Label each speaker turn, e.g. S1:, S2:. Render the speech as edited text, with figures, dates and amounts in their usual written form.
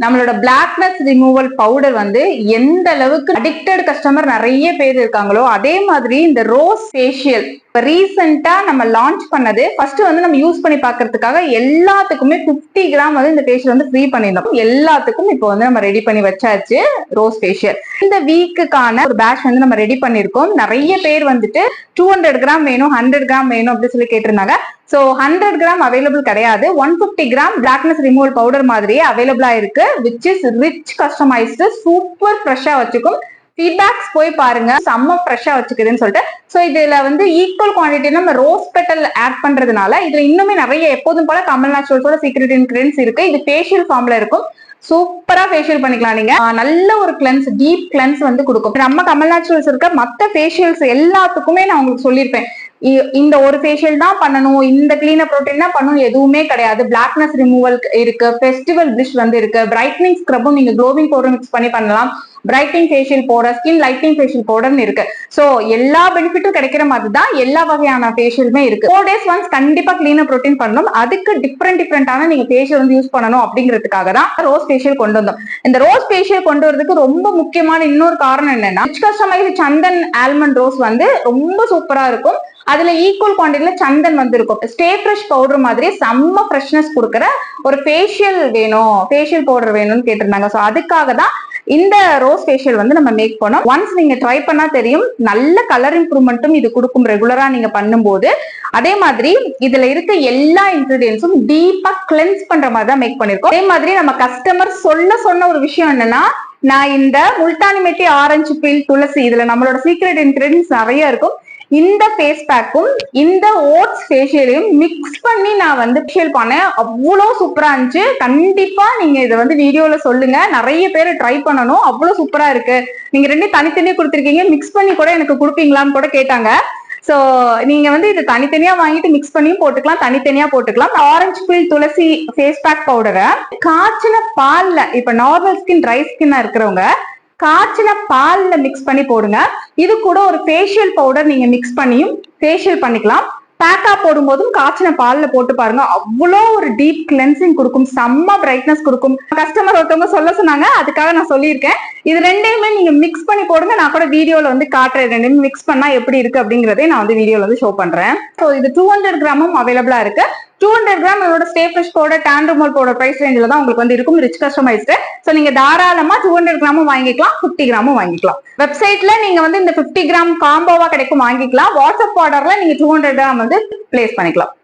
S1: நம்மளோட blackness removal powder வந்து எந்த அளவுக்கு அடிக்டட் கஸ்டமர் நிறைய பேர் இருக்காங்களோ அதே மாதிரி இந்த ரோஸ் ஃபேஷியல் ரீசெண்டா நம்ம லான்ச் பண்ணது ஃபர்ஸ்ட் வந்து நம்ம யூஸ் பண்ணி பாக்குறதுக்காக எல்லாத்துக்குமே 50 கிராம் வந்து இந்த ஃபேஷியல் வந்து ஃப்ரீ பண்ணியிருந்தோம். எல்லாத்துக்கும் இப்போ வந்து நம்ம ரெடி பண்ணி வச்சாச்சு ரோஸ் ஃபேஷியல். இந்த வீக்குக்கான ஒரு பேட்ச் வந்து நம்ம ரெடி பண்ணிருக்கோம். நிறைய பேர் வந்துட்டு 200 கிராம் வேணும் 100 கிராம் வேணும் அப்படின்னு சொல்லி கேட்டிருந்தாங்க. சோ 100 கிராம் அவைலபிள் கிடையாது. 150 கிராம் பிளாக்னஸ் ரிமூவல் பவுடர் மாதிரியே அவைலபிளா இருக்கு. Which is rich customised super ஃப்ரெஷ்ஷா வச்சுக்கும். ஃபீட்பேக்ஸ் போய் பாருங்க, செம்ம ஃப்ரெஷ்ஷா வச்சுக்குதுன்னு சொல்லிட்டு. சோ இதுல வந்து ஈக்குவல் குவான்டிட்டி நம்ம ரோஸ் பெட்டல் ஆட் பண்றதுனால இதுல இன்னுமே நிறைய எப்போதும் போல கமல் நேச்சுரல்ஸோட சீக்ரெட் இன்கிரியன்ஸ் இருக்கு. இது ஃபேஷியல் ஃபார்ம்ல இருக்கும். சூப்பரா ஃபேஷியல் பண்ணிக்கலாம். நீங்க நல்ல ஒரு கிளென்ஸ், டீப் கிளென்ஸ் வந்து கொடுக்கும். நம்ம கமல் நேச்சுரல்ஸ் இருக்க மத்த ஃபேஷியல்ஸ் எல்லாத்துக்குமே நான் உங்களுக்கு சொல்லியிருப்பேன், இந்த ஒரு ஃபேஷியல் தான் பண்ணணும், இந்த கிளீனர் ப்ரோட்டீன் தான் பண்ணணும் எதுவுமே கிடையாது. பிளாக்னஸ் ரிமூவல் இருக்கு, ஃபெஸ்டிவல் பிளிஷ் வந்து இருக்கு, பிரைட்னிங் ஸ்க்ரப்பும் நீங்க க்ளோவிங் பவுடர் மிக்ஸ் பண்ணி பண்ணலாம், brightening facial powder, skin lightening facial பவுடர்னு இருக்கு. சோ எல்லா பெனிஃபிட்டும் கிடைக்கிற மாதிரி தான் எல்லா வகையான ஃபேஷியலுமே இருக்கு. 4 days ஒன்ஸ் கண்டிப்பா கிளீனர் ப்ரோட்டீன் பண்ணணும். அதுக்கு டிஃப்ரெண்டான நீங்க ஃபேஷியல் வந்து யூஸ் பண்ணணும் அப்படிங்கிறதுக்காக தான் ரோஸ் ஃபேஷியல் கொண்டு வந்தோம். இந்த ரோஸ் ஃபேஷியல் கொண்டு வரதுக்கு ரொம்ப முக்கியமான இன்னொரு காரணம் என்னன்னா, கஸ்டமைஸ்டு சந்தன் ஆல்மண்ட் ரோஸ் வந்து ரொம்ப சூப்பரா இருக்கும். அதுல ஈக்குவல் குவான்டிட்டில சந்தன் வந்து இருக்கும். ஸ்டே ஃப்ரெஷ் பவுடர் மாதிரி செம்ம ஃப்ரெஷ்னஸ் கொடுக்குற ஒரு ஃபேஷியல் வேணும், ஃபேஷியல் பவுடர் வேணும்னு கேட்டிருந்தாங்க. ஸோ அதுக்காக தான் இந்த ரோஸ் ஃபேஷியல் வந்து நம்ம மேக் பண்ணோம். ஒன்ஸ் நீங்க ட்ரை பண்ணா தெரியும், நல்ல கலர் இம்ப்ரூவ்மெண்ட்டும் இது கொடுக்கும் ரெகுலரா நீங்க பண்ணும்போது. அதே மாதிரி இதுல இருக்க எல்லா இன்கிரீடியன்ஸும் டீப்பா கிளென்ஸ் பண்ற மாதிரி தான் மேக் பண்ணிருக்கோம். அதே மாதிரி நம்ம கஸ்டமர் சொன்ன ஒரு விஷயம் என்னன்னா, நான் இந்த முல்தானி மெட்டி, ஆரஞ்சு பீல், துளசி இதுல நம்மளோட சீக்ரெட் இன்கிரீடியன்ஸ் நிறைய இருக்கும். இந்த ஃபேஸ் பேக்கும் இந்த ஓட்ஸ் ஃபேஷியலையும் மிக்ஸ் பண்ணி நான் வந்து ஃபேஷியல் பண்ணேன். அவ்வளோ சூப்பரா இருந்துச்சு. கண்டிப்பா நீங்க இதை வந்து வீடியோல சொல்லுங்க, நிறைய பேர் ட்ரை பண்ணணும். அவ்வளவு சூப்பரா இருக்கு. நீங்க ரெண்டு தனித்தனியா கொடுத்துருக்கீங்க, மிக்ஸ் பண்ணி கூட எனக்கு கொடுப்பீங்களான்னு கூட கேட்டாங்க. சோ நீங்க வந்து இது தனித்தனியா வாங்கிட்டு மிக்ஸ் பண்ணியும் போட்டுக்கலாம், தனித்தனியா போட்டுக்கலாம். ஆரஞ்சு பீல் துளசி ஃபேஸ் பேக் பவுடரை காய்ச்சின பால்ல, இப்ப நார்மல் ஸ்கின் ட்ரை ஸ்கின்னா இருக்கிறவங்க காய்ச்சின பால்ல மிக்ஸ் பண்ணி போடுங்க. இது கூட ஒரு ஃபேஷியல் பவுடர் நீங்க மிக்ஸ் பண்ணியும் ஃபேஷியல் பண்ணிக்கலாம். பேக்கா போடும்போதும் காய்ச்சின பால்ல போட்டு பாருங்க, அவ்வளோ ஒரு டீப் கிளென்சிங் கொடுக்கும், செம்ம பிரைட்னஸ் கொடுக்கும். கஸ்டமர் ஒருத்தவங்க சொல்ல சொன்னாங்க, அதுக்காக நான் சொல்லியிருக்கேன். இது ரெண்டையுமே நீங்க மிக்ஸ் பண்ணி போடுங்க. நான் கூட வீடியோல வந்து காட்டுறேன், ரெண்டையுமே மிக்ஸ் பண்ணா எப்படி இருக்கு அப்படிங்கறதே நான் வந்து வீடியோல வந்து ஷோ பண்றேன். ஸோ இது 200 கிராமும் அவைலபிளா இருக்கு. 200 கிராம் நம்மளோட stay fresh powder, tan removal powder price ரேஞ்சில தான் உங்களுக்கு வந்து இருக்கும், ரிச் கஸ்டமைஸ்டு. ஸோ நீங்க தாராளமா 200 கிராமும் வாங்கிக்கலாம், 50 கிராமும் வாங்கிக்கலாம். வெப்சைட்ல நீங்க வந்து இந்த 50 கிராம் காம்போவா கிடைக்கும் வாங்கிக்கலாம். வாட்ஸ்அப் ஆர்டர்ல நீங்க 200 கிராம் வந்து பிளேஸ் பண்ணிக்கலாம்.